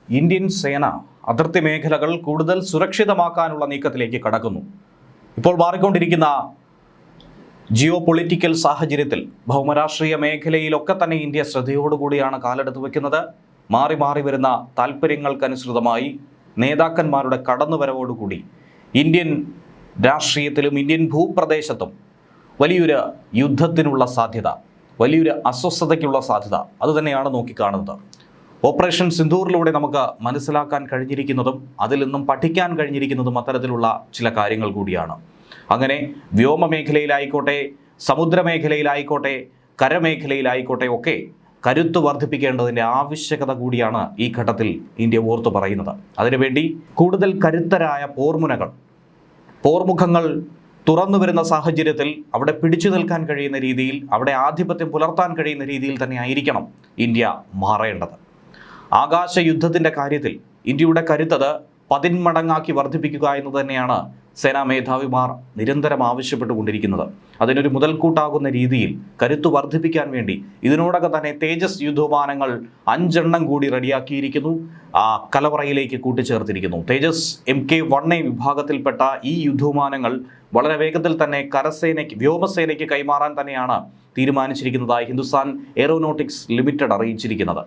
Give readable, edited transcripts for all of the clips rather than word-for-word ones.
Indian സേന അതിർത്തി മേഖലകൾ കൂടുതൽ സുരക്ഷിതമാക്കാനുള്ള നീക്കത്തിലേക്ക് കടക്കുന്നു. ഇപ്പോൾ മാറിക്കൊണ്ടിരിക്കുന്ന ജിയോ പൊളിറ്റിക്കൽ സാഹചര്യത്തിൽ ഭൗമരാഷ്ട്രീയ മേഖലയിലൊക്കെ തന്നെ ഇന്ത്യ ശ്രദ്ധയോടുകൂടിയാണ് കാലെടുത്ത് വയ്ക്കുന്നത്. മാറി മാറി വരുന്ന താല്പര്യങ്ങൾക്കനുസൃതമായി നേതാക്കന്മാരുടെ കടന്നുവരവോടുകൂടി ഇന്ത്യൻ രാഷ്ട്രീയത്തിലും ഇന്ത്യൻ ഭൂപ്രദേശത്തും വലിയൊരു യുദ്ധത്തിനുള്ള സാധ്യത, വലിയൊരു അസ്വസ്ഥതയ്ക്കുള്ള സാധ്യത അതുതന്നെയാണ് നോക്കിക്കാണുന്നത്. ഓപ്പറേഷൻ സിന്ദൂറിലൂടെ നമുക്ക് മനസ്സിലാക്കാൻ കഴിഞ്ഞിരിക്കുന്നതും അതിൽ നിന്നും പഠിക്കാൻ കഴിഞ്ഞിരിക്കുന്നതും അത്തരത്തിലുള്ള ചില കാര്യങ്ങൾ കൂടിയാണ്. അങ്ങനെ വ്യോമമേഖലയിലായിക്കോട്ടെ, സമുദ്രമേഖലയിലായിക്കോട്ടെ, കരമേഖലയിലായിക്കോട്ടെ ഒക്കെ കരുത്ത് വർദ്ധിപ്പിക്കേണ്ടതിൻ്റെ ആവശ്യകത കൂടിയാണ് ഈ ഘട്ടത്തിൽ ഇന്ത്യ ഓർത്തു പറയുന്നത്. അതിനുവേണ്ടി കൂടുതൽ കരുത്തരായ പോർമുഖങ്ങൾ തുറന്നു വരുന്ന സാഹചര്യത്തിൽ അവിടെ പിടിച്ചു നിൽക്കാൻ കഴിയുന്ന രീതിയിൽ, അവിടെ ആധിപത്യം പുലർത്താൻ കഴിയുന്ന രീതിയിൽ തന്നെ ആയിരിക്കണം ഇന്ത്യ മാറേണ്ടത്. ആകാശ യുദ്ധത്തിൻ്റെ കാര്യത്തിൽ ഇന്ത്യയുടെ കരുത്തത് 10 മടങ്ങാക്കി വർദ്ധിപ്പിക്കുക എന്ന് തന്നെയാണ് സേനാ മേധാവിമാർ നിരന്തരം ആവശ്യപ്പെട്ടുകൊണ്ടിരിക്കുന്നത്. അതിനൊരു മുതൽക്കൂട്ടാകുന്ന രീതിയിൽ കരുത്തു വർദ്ധിപ്പിക്കാൻ വേണ്ടി ഇതിനോടകം തന്നെ തേജസ് യുദ്ധവിമാനങ്ങൾ 5 എണ്ണം കൂടി റെഡിയാക്കിയിരിക്കുന്നു, കലവറയിലേക്ക് കൂട്ടിച്ചേർത്തിരിക്കുന്നു. തേജസ് MK-1A വിഭാഗത്തിൽപ്പെട്ട ഈ യുദ്ധവിമാനങ്ങൾ വളരെ വേഗത്തിൽ തന്നെ വ്യോമസേനയ്ക്ക് കൈമാറാൻ തന്നെയാണ് തീരുമാനിച്ചിരിക്കുന്നതായി ഹിന്ദുസ്ഥാൻ എയറോനോട്ടിക്സ് ലിമിറ്റഡ് അറിയിച്ചിരിക്കുന്നത്.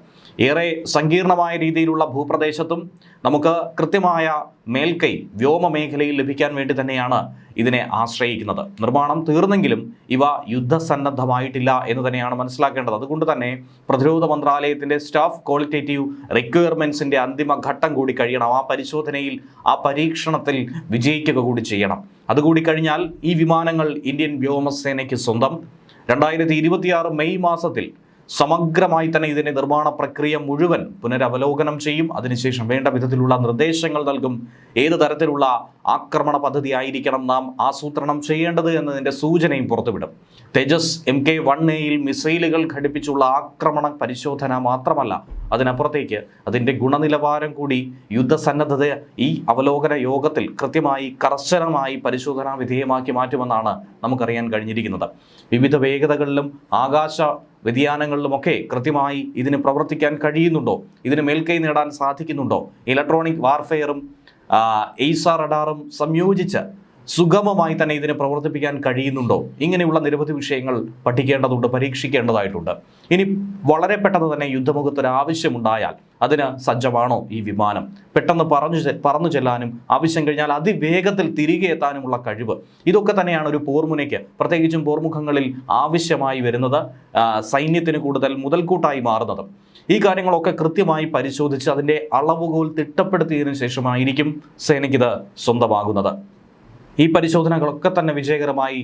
ഏറെ സങ്കീർണമായ രീതിയിലുള്ള ഭൂപ്രദേശത്തും നമുക്ക് കൃത്യമായ മേൽക്കൈ വ്യോമമേഖലയിൽ ലഭിക്കാൻ വേണ്ടി തന്നെയാണ് ഇതിനെ ആശ്രയിക്കുന്നത്. നിർമ്മാണം തീർന്നെങ്കിലും ഇവ യുദ്ധസന്നദ്ധമായിട്ടില്ല എന്ന് തന്നെയാണ് മനസ്സിലാക്കേണ്ടത്. അതുകൊണ്ട് തന്നെ പ്രതിരോധ മന്ത്രാലയത്തിൻ്റെ സ്റ്റാഫ് ക്വാളിറ്റേറ്റീവ് റിക്വയർമെൻറ്റ്സിൻ്റെ അന്തിമ ഘട്ടം കൂടി കഴിയണം. ആ പരിശോധനയിൽ, ആ പരീക്ഷണത്തിൽ വിജയിക്കുക കൂടി ചെയ്യണം. അതുകൂടി കഴിഞ്ഞാൽ ഈ വിമാനങ്ങൾ ഇന്ത്യൻ വ്യോമസേനയ്ക്ക് സ്വന്തം. 2026 മെയ് മാസത്തിൽ സമഗ്രമായി തന്നെ ഇതിൻ്റെ നിർമ്മാണ പ്രക്രിയ മുഴുവൻ പുനരവലോകനം ചെയ്യും. അതിനുശേഷം വേണ്ട വിധത്തിലുള്ള നിർദ്ദേശങ്ങൾ നൽകും. ഏത് തരത്തിലുള്ള ആക്രമണ പദ്ധതി ആയിരിക്കണം നാം ആസൂത്രണം ചെയ്യേണ്ടത് എന്നതിൻ്റെ സൂചനയും പുറത്തുവിടും. തേജസ് MK-1Aയിൽ മിസൈലുകൾ ഘടിപ്പിച്ചുള്ള ആക്രമണ പരിശോധന മാത്രമല്ല, അതിനപ്പുറത്തേക്ക് അതിൻ്റെ ഗുണനിലവാരം കൂടി യുദ്ധസന്നദ്ധത ഈ അവലോകന യോഗത്തിൽ കൃത്യമായി കർശനമായി പരിശോധനാ വിധേയമാക്കി മാറ്റുമെന്നാണ് നമുക്കറിയാൻ കഴിഞ്ഞിരിക്കുന്നത്. വിവിധ വേഗതകളിലും ആകാശ വ്യതിയാനങ്ങളിലുമൊക്കെ കൃത്യമായി ഇതിന് പ്രവർത്തിക്കാൻ കഴിയുന്നുണ്ടോ, ഇതിന് മേൽക്കൈ നേടാൻ സാധിക്കുന്നുണ്ടോ, ഇലക്ട്രോണിക് വാർഫെയറും എയ്സാർ റഡാറും സംയോജിച്ച് സുഗമമായി തന്നെ ഇതിനെ പ്രവർത്തിപ്പിക്കാൻ കഴിയുന്നുണ്ടോ, ഇങ്ങനെയുള്ള നിരവധി വിഷയങ്ങൾ പഠിക്കേണ്ടതുണ്ട്, പരീക്ഷിക്കേണ്ടതായിട്ടുണ്ട്. ഇനി വളരെ പെട്ടെന്ന് തന്നെ യുദ്ധമുഖത്തൊരു ആവശ്യമുണ്ടായാൽ അതിന് സജ്ജമാണോ ഈ വിമാനം? പെട്ടെന്ന് പറന്നു ചെല്ലാനും ആവശ്യം കഴിഞ്ഞാൽ അതിവേഗത്തിൽ തിരികെ എത്താനുമുള്ള കഴിവ്, ഇതൊക്കെ തന്നെയാണ് ഒരു പോർമുനയ്ക്ക്, പ്രത്യേകിച്ചും പോർമുഖങ്ങളിൽ ആവശ്യമായി വരുന്നത്, സൈന്യത്തിന് കൂടുതൽ മുതൽക്കൂട്ടായി മാറുന്നത്. ഈ കാര്യങ്ങളൊക്കെ കൃത്യമായി പരിശോധിച്ച് അതിൻ്റെ അളവുകോൽ തിട്ടപ്പെടുത്തിയതിനു ശേഷമായിരിക്കും സേനയ്ക്കിത് സ്വന്തമാകുന്നത്. ഈ പരിശോധനകളൊക്കെ തന്നെ വിജയകരമായി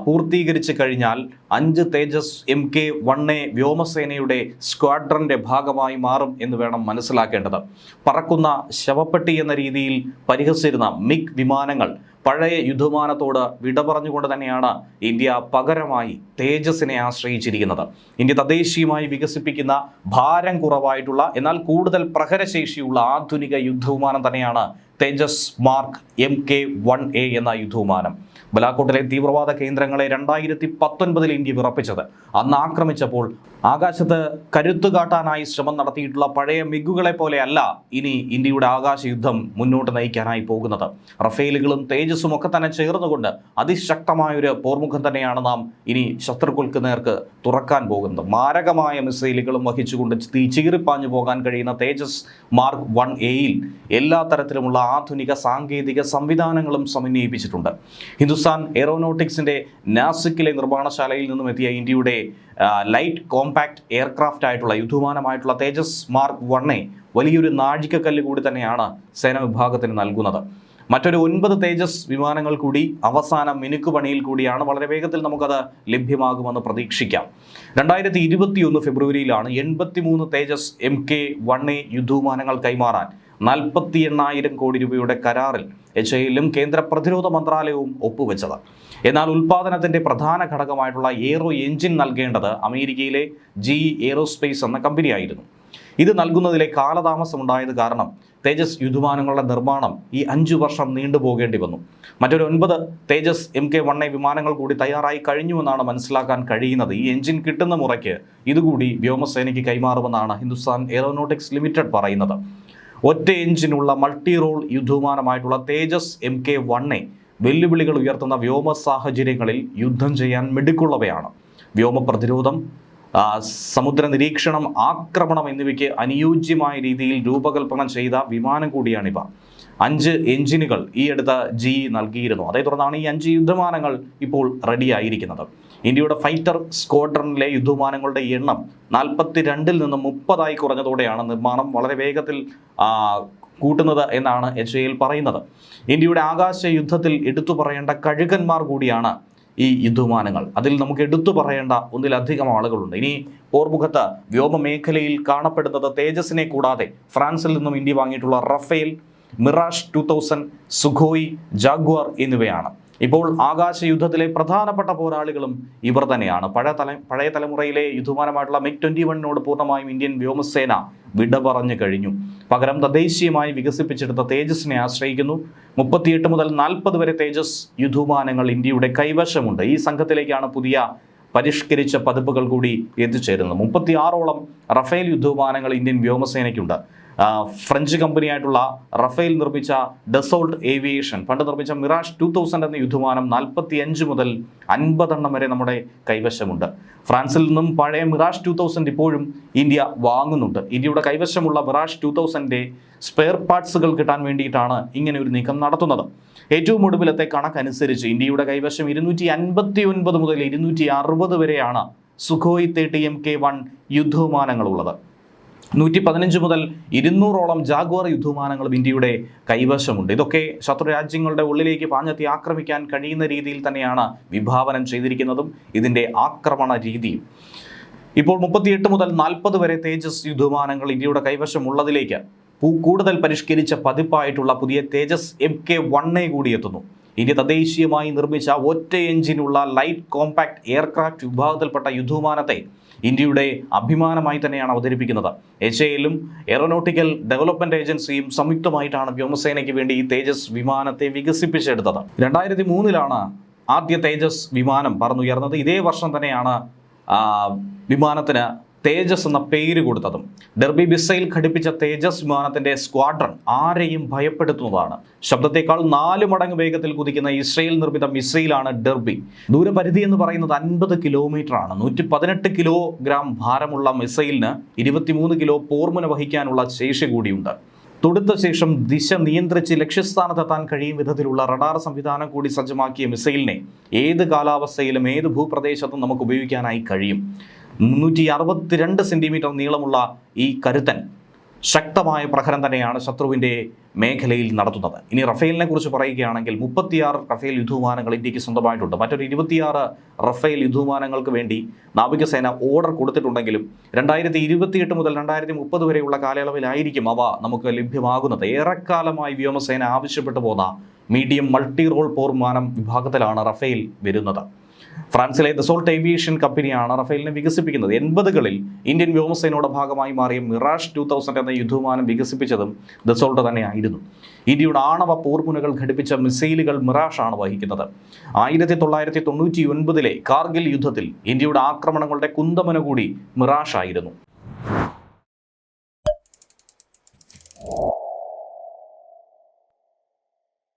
പൂർത്തീകരിച്ച് കഴിഞ്ഞാൽ 5 തേജസ് MK-1A വ്യോമസേനയുടെ സ്ക്വാഡ്രൻ്റെ ഭാഗമായി മാറും എന്ന് വേണം മനസ്സിലാക്കേണ്ടത്. പറക്കുന്ന ശവപ്പെട്ടി എന്ന രീതിയിൽ പരിഹസിച്ചിരുന്ന MiG വിമാനങ്ങൾ പഴയ യുദ്ധവിമാനത്തോട് വിട പറഞ്ഞുകൊണ്ട് തന്നെയാണ് ഇന്ത്യ പകരമായി തേജസിനെ ആശ്രയിച്ചിരിക്കുന്നത്. ഇന്ത്യ തദ്ദേശീയമായി വികസിപ്പിക്കുന്ന ഭാരം കുറവായിട്ടുള്ള എന്നാൽ കൂടുതൽ പ്രഹരശേഷിയുള്ള ആധുനിക യുദ്ധവിമാനം തന്നെയാണ് തേജസ് മാർക്ക് MK-1A എന്ന യുദ്ധവിമാനം. ബലാക്കോട്ടിലെ തീവ്രവാദ കേന്ദ്രങ്ങളെ 2019 ഇന്ത്യ വിറപ്പിച്ചത്. അന്ന് ആക്രമിച്ചപ്പോൾ ആകാശത്ത് കരുത്തു കാട്ടാനായി ശ്രമം നടത്തിയിട്ടുള്ള പഴയ മിഗുകളെ പോലെയല്ല ഇനി ഇന്ത്യയുടെ ആകാശ യുദ്ധം മുന്നോട്ട് നയിക്കാനായി പോകുന്നത്. റഫേലുകളും തേജസും ഒക്കെ തന്നെ ചേർന്നുകൊണ്ട് അതിശക്തമായൊരു പോർമുഖം തന്നെയാണ് നാം ഇനി ശത്രുക്കൾക്ക് നേർക്ക് തുറക്കാൻ പോകുന്നത്. മാരകമായ മിസൈലുകളും വഹിച്ചുകൊണ്ട് ചീറിപ്പാഞ്ഞു പോകാൻ കഴിയുന്ന തേജസ് മാർക്ക് 1Aയിൽ എല്ലാ തരത്തിലുമുള്ള ആധുനിക സാങ്കേതിക സംവിധാനങ്ങളും സമന്വയിപ്പിച്ചിട്ടുണ്ട്. ഹിന്ദുസ്ഥാൻ എയറോനോട്ടിക്സിൻ്റെ നാസിക്കിലെ നിർമ്മാണശാലയിൽ നിന്നും എത്തിയ ഇന്ത്യയുടെ ലൈറ്റ് കോമ്പാക്ട് എയർക്രാഫ്റ്റ് ആയിട്ടുള്ള യുദ്ധവിമാനമായിട്ടുള്ള തേജസ് മാർക്ക് 1A വലിയൊരു നാഴികക്കല്ല് കൂടി തന്നെയാണ് സേനാ വിഭാഗത്തിന് നൽകുന്നത്. മറ്റൊരു 9 തേജസ് വിമാനങ്ങൾ കൂടി അവസാന മിനുക്കുപണിയിൽ കൂടിയാണ്. വളരെ വേഗത്തിൽ നമുക്കത് ലഭ്യമാകുമെന്ന് പ്രതീക്ഷിക്കാം. 2021 ഫെബ്രുവരിയിലാണ് 83 തേജസ് MK-1A യുദ്ധവിമാനങ്ങൾ കൈമാറാൻ 48,000 കോടി രൂപയുടെ കരാറിൽ HALലും കേന്ദ്ര പ്രതിരോധ മന്ത്രാലയവും ഒപ്പുവെച്ചത്. എന്നാൽ ഉൽപ്പാദനത്തിൻ്റെ പ്രധാന ഘടകമായിട്ടുള്ള എയ്റോ എഞ്ചിൻ നൽകേണ്ടത് അമേരിക്കയിലെ GE എയ്റോസ്പേസ് എന്ന കമ്പനിയായിരുന്നു. ഇത് നൽകുന്നതിലെ കാലതാമസമുണ്ടായത് കാരണം തേജസ് യുദ്ധവിമാനങ്ങളുടെ നിർമ്മാണം ഈ 5 വർഷം നീണ്ടുപോകേണ്ടി വന്നു. മറ്റൊരു 9 തേജസ് MK-1A വിമാനങ്ങൾ കൂടി തയ്യാറായി കഴിഞ്ഞുവെന്നാണ് മനസ്സിലാക്കാൻ കഴിയുന്നത്. ഈ എഞ്ചിൻ കിട്ടുന്ന മുറയ്ക്ക് ഇതുകൂടി വ്യോമസേനയ്ക്ക് കൈമാറുമെന്നാണ് ഹിന്ദുസ്ഥാൻ എയറോനോട്ടിക്സ് ലിമിറ്റഡ് പറയുന്നത്. ഒറ്റ എഞ്ചിനുള്ള മൾട്ടി റോൾ യുദ്ധവിമാനമായിട്ടുള്ള തേജസ് MK-1 വെല്ലുവിളികൾ ഉയർത്തുന്ന വ്യോമ സാഹചര്യങ്ങളിൽ യുദ്ധം ചെയ്യാൻ മിടുക്കുള്ളവയാണ്. വ്യോമ പ്രതിരോധം, സമുദ്ര നിരീക്ഷണം, ആക്രമണം എന്നിവയ്ക്ക് അനുയോജ്യമായ രീതിയിൽ രൂപകൽപ്പന ചെയ്ത വിമാനം കൂടിയാണിവ. 5 എഞ്ചിനുകൾ ഈ അടുത്ത GE നൽകിയിരുന്നു. അതേ തുടർന്നാണ് ഈ 5 യുദ്ധവിമാനങ്ങൾ ഇപ്പോൾ റെഡിയായിരിക്കുന്നത്. ഇന്ത്യയുടെ ഫൈറ്റർ സ്ക്വാഡ്രണിലെ യുദ്ധവിമാനങ്ങളുടെ എണ്ണം 42-ൽ നിന്നും 30 കുറഞ്ഞതോടെയാണ് നിർമ്മാണം വളരെ വേഗത്തിൽ കൂട്ടുന്നത് എന്നാണ് HAL പറയുന്നത്. ഇന്ത്യയുടെ ആകാശ യുദ്ധത്തിൽ എടുത്തു പറയേണ്ട കഴുകന്മാർ കൂടിയാണ് ഈ യുദ്ധവിമാനങ്ങൾ. അതിൽ നമുക്ക് എടുത്തു പറയേണ്ട ഒന്നിലധികം ആളുകളുണ്ട്. ഇനി പോർമുഖത്ത് വ്യോമമേഖലയിൽ കാണപ്പെടുന്നത് തേജസിനെ കൂടാതെ ഫ്രാൻസിൽ നിന്നും ഇന്ത്യ വാങ്ങിയിട്ടുള്ള റഫേൽ, മിറാഷ് 2000, സുഖോയ്, ജാഗ്വാർ എന്നിവയാണ്. ഇപ്പോൾ ആകാശ യുദ്ധത്തിലെ പ്രധാനപ്പെട്ട പോരാളികളും ഇവർ തന്നെയാണ്. പഴയ തലമുറയിലെ യുദ്ധവിമാനമായിട്ടുള്ള MiG-21 പൂർണ്ണമായും ഇന്ത്യൻ വ്യോമസേന വിട പറഞ്ഞു കഴിഞ്ഞു. പകരം തദ്ദേശീയമായി വികസിപ്പിച്ചെടുത്ത തേജസിനെ ആശ്രയിക്കുന്നു. 38 മുതൽ 40 വരെ തേജസ് യുദ്ധവിമാനങ്ങൾ ഇന്ത്യയുടെ കൈവശമുണ്ട്. ഈ സംഘത്തിലേക്കാണ് പുതിയ പരിഷ്കരിച്ച പതിപ്പുകൾ കൂടി എത്തിച്ചേരുന്നത്. 36ഓളം റഫേൽ യുദ്ധവിമാനങ്ങൾ ഇന്ത്യൻ വ്യോമസേനയ്ക്കുണ്ട്. ഫ്രഞ്ച് കമ്പനിയായിട്ടുള്ള റഫേൽ നിർമ്മിച്ച ഡസോൾട്ട് ഏവിയേഷൻ പണ്ട് നിർമ്മിച്ച മിറാഷ് 2000 എന്ന യുദ്ധവിമാനം 45 മുതൽ 50 വരെ നമ്മുടെ കൈവശമുണ്ട്. ഫ്രാൻസിൽ നിന്നും പഴയ മിറാഷ് 2000 ഇപ്പോഴും ഇന്ത്യ വാങ്ങുന്നുണ്ട്. ഇന്ത്യയുടെ കൈവശമുള്ള മിറാഷ് 2000-ന്റെ സ്പെയർ പാർട്സുകൾ കിട്ടാൻ വേണ്ടിയിട്ടാണ് ഇങ്ങനെ ഒരു നീക്കം നടത്തുന്നത്. ഏറ്റവും ഒടുവിലത്തെ കണക്കനുസരിച്ച് ഇന്ത്യയുടെ കൈവശം 259 മുതൽ 260 വരെയാണ് സുഖോയ് 30 MK-1 യുദ്ധവിമാനങ്ങളുള്ളത്. 115 മുതൽ 200ഓളം ജാഗ്വാർ യുദ്ധവിമാനങ്ങളും ഇന്ത്യയുടെ കൈവശമുണ്ട്. ഇതൊക്കെ ശത്രു രാജ്യങ്ങളുടെ ഉള്ളിലേക്ക് പാഞ്ഞെത്തി ആക്രമിക്കാൻ കഴിയുന്ന രീതിയിൽ തന്നെയാണ് വിഭാവനം ചെയ്തിരിക്കുന്നതും ഇതിൻ്റെ ആക്രമണ രീതിയും. ഇപ്പോൾ 38 മുതൽ 40 വരെ തേജസ് യുദ്ധവിമാനങ്ങൾ ഇന്ത്യയുടെ കൈവശമുള്ളതിലേക്ക് കൂടുതൽ പരിഷ്കരിച്ച പതിപ്പായിട്ടുള്ള പുതിയ തേജസ് MK-1 കൂടി എത്തുന്നു. ഇന്ത്യ തദ്ദേശീയമായി നിർമ്മിച്ച ഒറ്റ എഞ്ചിനുള്ള ലൈറ്റ് കോമ്പാക്ട് എയർക്രാഫ്റ്റ് വിഭാഗത്തിൽപ്പെട്ട യുദ്ധവിമാനത്തെ ഇന്ത്യയുടെ അഭിമാനമായി തന്നെയാണ് അവതരിപ്പിക്കുന്നത്. HAL-ഉം എയറോനോട്ടിക്കൽ ഡെവലപ്മെന്റ് ഏജൻസിയും സംയുക്തമായിട്ടാണ് വ്യോമസേനയ്ക്ക് വേണ്ടി ഈ തേജസ് വിമാനത്തെ വികസിപ്പിച്ചെടുത്തത്. 2003-ലാണ് ആദ്യ തേജസ് വിമാനം പറന്നുയർന്നത്. ഇതേ വർഷം തന്നെയാണ് വിമാനത്തിന് തേജസ് എന്ന പേര് കൊടുത്തതും. ഡെർബി മിസൈൽ ഘടിപ്പിച്ച തേജസ് വിമാനത്തിന്റെ സ്ക്വാഡ്രൺ ആരെയും ഭയപ്പെടുത്തുന്നതാണ്. ശബ്ദത്തേക്കാൾ 4 മടങ്ങ് വേഗത്തിൽ കുതിക്കുന്ന ഇസ്രയേൽ നിർമ്മിത മിസൈലാണ് ഡെർബി. ദൂരപരിധി എന്ന് പറയുന്നത് 50 കിലോമീറ്ററാണ്. 118 കിലോഗ്രാം ഭാരമുള്ള മിസൈലിന് 23 കിലോ പോർമുന വഹിക്കാനുള്ള ശേഷി കൂടിയുണ്ട്. തൊടുത്ത ശേഷം ദിശ നിയന്ത്രിച്ച് ലക്ഷ്യസ്ഥാനത്തെത്താൻ കഴിയും വിധത്തിലുള്ള റഡാർ സംവിധാനം കൂടി സജ്ജമാക്കിയ മിസൈലിനെ ഏത് കാലാവസ്ഥയിലും ഏത് ഭൂപ്രദേശത്തും നമുക്ക് ഉപയോഗിക്കാനായി കഴിയും. 362 സെന്റിമീറ്റർ നീളമുള്ള ഈ കരുത്തൻ ശക്തമായ പ്രഹരം തന്നെയാണ് ശത്രുവിൻ്റെ മേഖലയിൽ നടത്തുന്നത്. ഇനി റഫേലിനെ കുറിച്ച് പറയുകയാണെങ്കിൽ 36 റഫേൽ യുദ്ധവിമാനങ്ങൾ ഇന്ത്യക്ക് സ്വന്തമായിട്ടുണ്ട്. മറ്റൊരു 26 റഫേൽ യുദ്ധവിമാനങ്ങൾക്ക് വേണ്ടി നാവികസേന ഓർഡർ കൊടുത്തിട്ടുണ്ടെങ്കിലും 2028 മുതൽ 2030 വരെയുള്ള കാലയളവിലായിരിക്കും അവ നമുക്ക് ലഭ്യമാകുന്നത്. ഏറെക്കാലമായി വ്യോമസേന ആവശ്യപ്പെട്ടു പോന്ന മീഡിയം മൾട്ടി റോൾ പോർവിമാനം വിഭാഗത്തിലാണ് റഫേൽ വരുന്നത്. ഫ്രാൻസിലെ ദസോൾട്ട് ഏവിയേഷൻ കമ്പനിയാണ് റഫേലിനെ വികസിപ്പിക്കുന്നത്. 80കളിൽ ഇന്ത്യൻ വ്യോമസേനയുടെ ഭാഗമായി മാറിയ മിറാഷ് 2000 എന്ന യുദ്ധവിമാനം വികസിപ്പിച്ചതും ദസോൾട്ട് തന്നെയായിരുന്നു. ഇന്ത്യയുടെ ആണവ പോർമുനകൾ ഘടിപ്പിച്ച മിസൈലുകൾ മിറാഷാണ് വഹിക്കുന്നത്. 1999-ലെ കാർഗിൽ യുദ്ധത്തിൽ ഇന്ത്യയുടെ ആക്രമണങ്ങളുടെ കുന്തമന കൂടി മിറാഷ് ആയിരുന്നു.